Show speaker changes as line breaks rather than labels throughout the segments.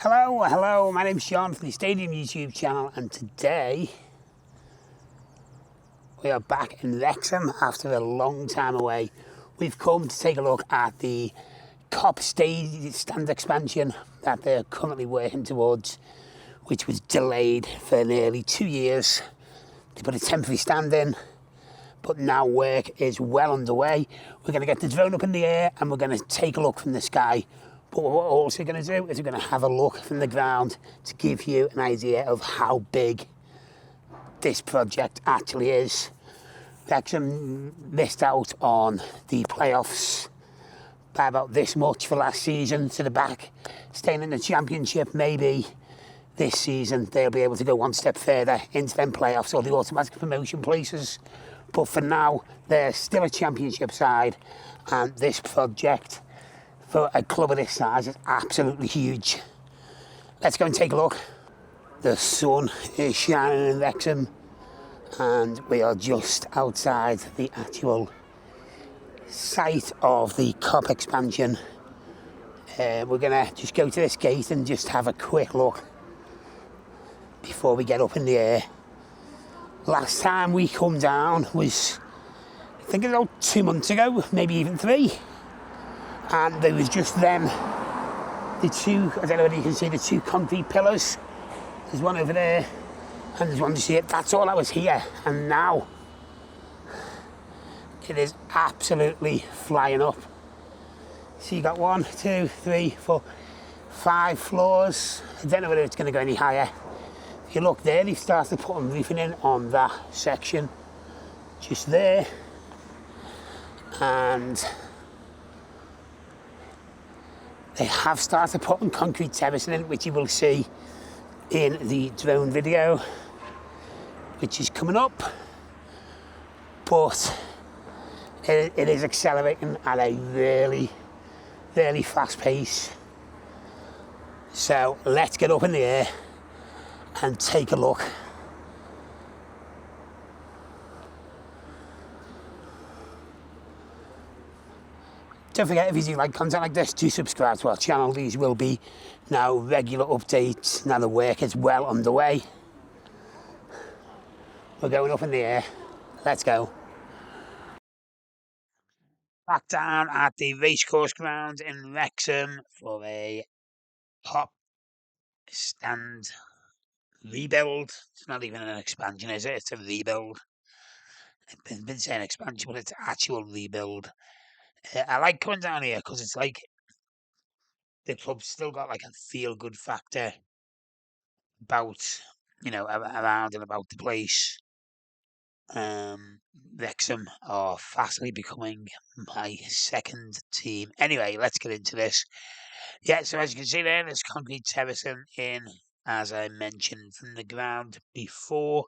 Hello, my name's Sean from the Stadium YouTube channel, and today we are back in Wrexham after a long time away. We've come to take a look at the Kop stand expansion that they're currently working towards, which was delayed for nearly 2 years. They put a temporary stand in, but now work is well underway. We're going to get the drone up in the air and we're going to take a look from the sky. But what we're also going to do is we're going to have a look from the ground to give you an idea of how big this project actually is. Wrexham missed out on the playoffs by about this much for last season to the back. Staying in the Championship, maybe this season they'll be able to go one step further into them playoffs or the automatic promotion places. But for now, they're still a Championship side, and this project for a club of this size is absolutely huge. Let's go and take a look. The sun is shining in Wrexham and we are just outside the actual site of the Kop expansion. We're going to just go to this gate and just have a quick look before we get up in the air. Last time we come down was, I think, about 2 months ago, maybe even 3. And there was just them, the two, I don't know whether you can see the 2 concrete pillars. There's one over there, and there's one to see it. That's all that was here, and now it is absolutely flying up. So you got 1, 2, 3, 4, 5 floors. I don't know whether it's going to go any higher. If you look there, they've started putting roofing in on that section, just there, and they have started putting concrete terracing in, which you will see in the drone video, which is coming up. But it is accelerating at a really, really fast pace. So let's get up in the air and take a look. Don't forget, if you do like content like this, do subscribe to our channel. These will be now regular updates. Now the work is well underway. We're going up in the air. Let's go. Back down at the Racecourse ground in Wrexham for a Kop stand rebuild. It's not even an expansion, is it? It's a rebuild. I've been saying expansion, but it's actual rebuild. I like coming down here because it's like the club's still got like a feel-good factor about, around and about the place. Wrexham are fastly becoming my second team. Anyway, let's get into this. Yeah, so as you can see there, there's concrete terracing in, as I mentioned, from the ground before.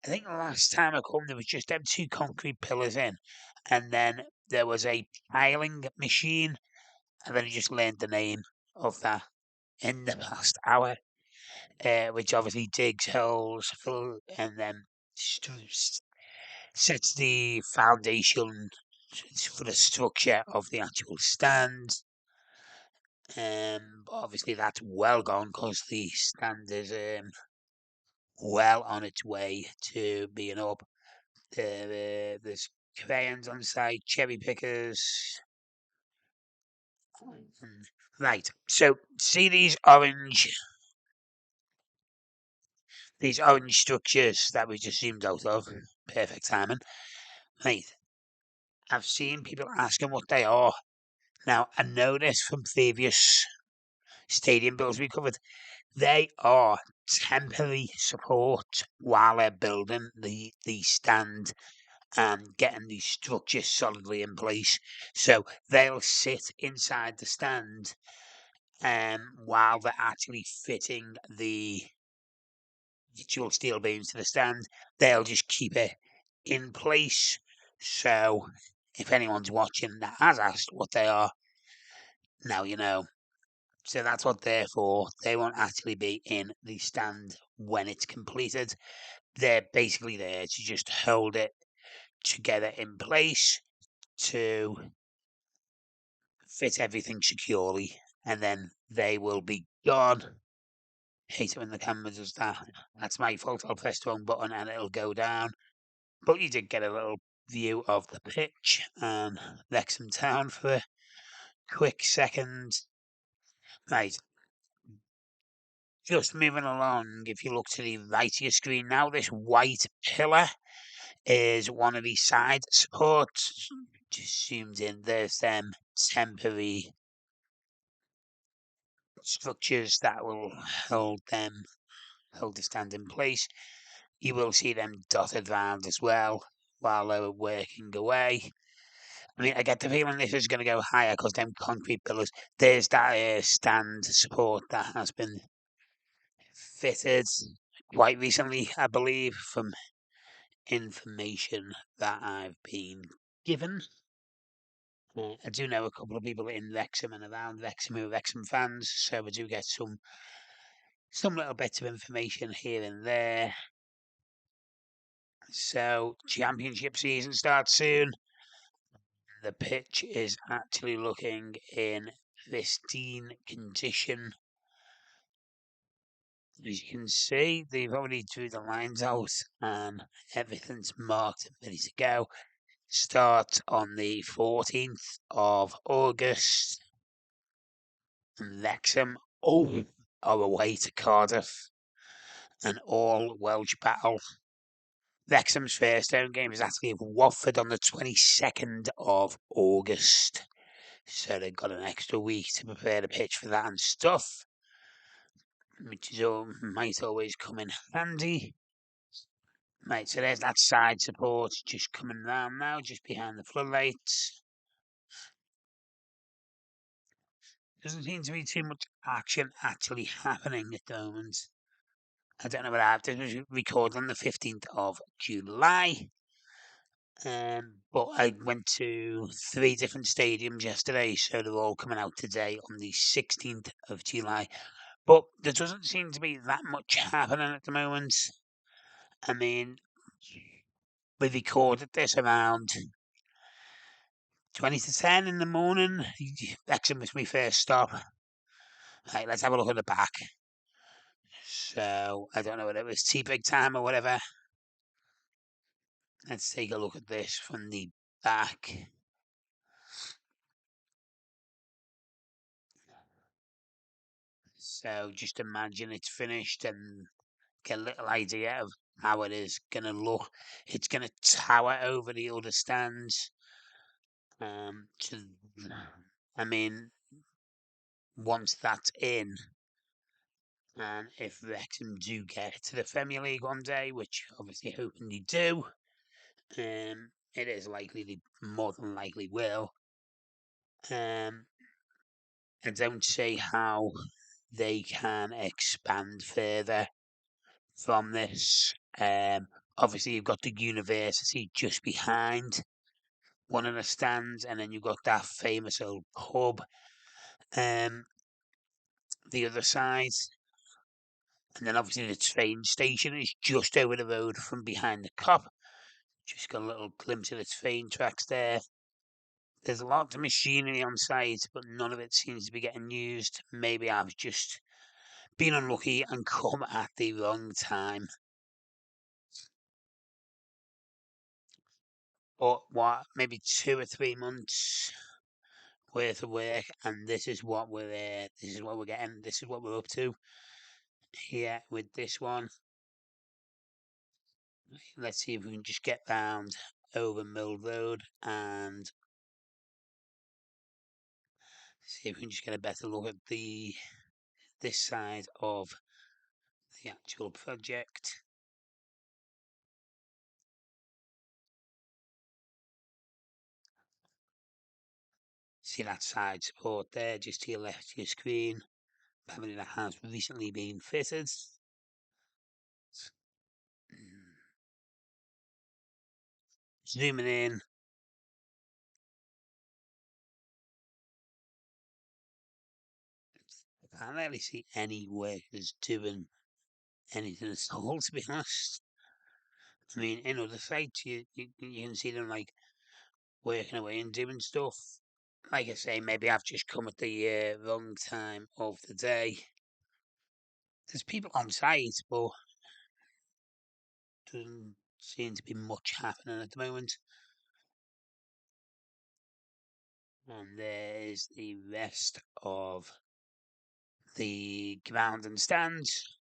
I think the last time I come, there was just them 2 concrete pillars in, and then there was a piling machine, and then I just learned the name of that in the past hour, which obviously digs holes and then sets the foundation for the structure of the actual stand. Obviously that's well gone because the stand is well on its way to being up. There's crayons on site, cherry pickers. Right, so see these orange structures that we just zoomed out of? Perfect timing. Right, I've seen people asking what they are. Now, I know this from previous stadium builds we covered. They are temporary support while they're building the stand and getting the structure solidly in place. So they'll sit inside the stand while they're actually fitting the actual steel beams to the stand. They'll just keep it in place. So if anyone's watching that has asked what they are, now you know. So that's what they're for. They won't actually be in the stand when it's completed. They're basically there to just hold it together in place to fit everything securely, and then they will be gone Hate it when the camera does that. That's my fault. I'll press the wrong button and it'll go down. But you did get a little view of the pitch and Wrexham Town for a quick second. Right, just moving along. If you look to the right of your screen now, this white pillar is one of the side supports. Just zoomed in. There's them temporary structures that will hold the stand in place. You will see them dotted round as well while they're working away. I mean, I get the feeling this is going to go higher because them concrete pillars. There's that stand support that has been fitted quite recently, I believe, from information that I've been given. I do know a couple of people in Wrexham and around Wrexham who are Wrexham fans, so we do get some little bits of information here and there. So, championship season starts soon. The pitch is actually looking in pristine condition. As you can see, they've already drew the lines out and everything's marked and ready to go. Start on the 14th of August. And Wrexham are away to Cardiff. An all Welsh battle. Wrexham's first home game is actually at Watford on the 22nd of August. So they've got an extra week to prepare the pitch for that and stuff, which might always come in handy. Right, so there's that side support just coming round now, just behind the floodlights. Doesn't seem to be too much action actually happening at the moment. I don't know what I have to record on the 15th of July. But I went to 3 different stadiums yesterday, so they're all coming out today on the 16th of July. But there doesn't seem to be that much happening at the moment. I mean, we recorded this around 20 to 10 in the morning. Wrexham was my first stop. Right, let's have a look at the back. So, I don't know whether it was tea break time or whatever. Let's take a look at this from the back. So, just imagine it's finished and get a little idea of how it is going to look. It's going to tower over the other stands. I mean, once that's in, and if Wrexham do get to the Premier League one day, which obviously hoping they do, it is likely they more than likely will. I don't see how they can expand further from this. Obviously, you've got the university just behind one of the stands, and then you've got that famous old pub the other side. And then obviously the train station is just over the road from behind the Kop. Just got a little glimpse of the train tracks there. There's a lot of machinery on site, but none of it seems to be getting used. Maybe I've just been unlucky and come at the wrong time. But what, maybe 2 or 3 months worth of work, and this is what we're getting. This is what we're up to here with this one. Let's see if we can just get round over Mill Road and see if we can just get a better look at this side of the actual project. See that side support there, just to your left of your screen. Apparently that has recently been fitted. Zooming in. I can't really see any workers doing anything at all, to be honest. I mean, in other sites, you can see them like working away and doing stuff. Like I say, maybe I've just come at the wrong time of the day. There's people on site, but doesn't seem to be much happening at the moment. And there's the rest of the ground and stands.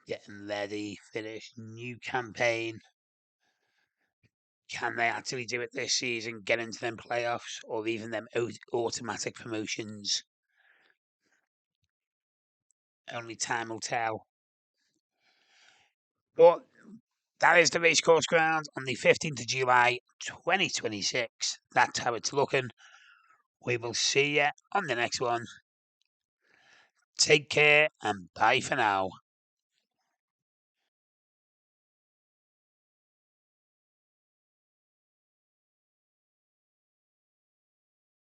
Getting ready for this new campaign. Can they actually do it this season, get into them playoffs, or even them automatic promotions? Only time will tell. But that is the Racecourse ground on the 15th of July 2026. That's how it's looking. We will see you on the next one. Take care and bye for now.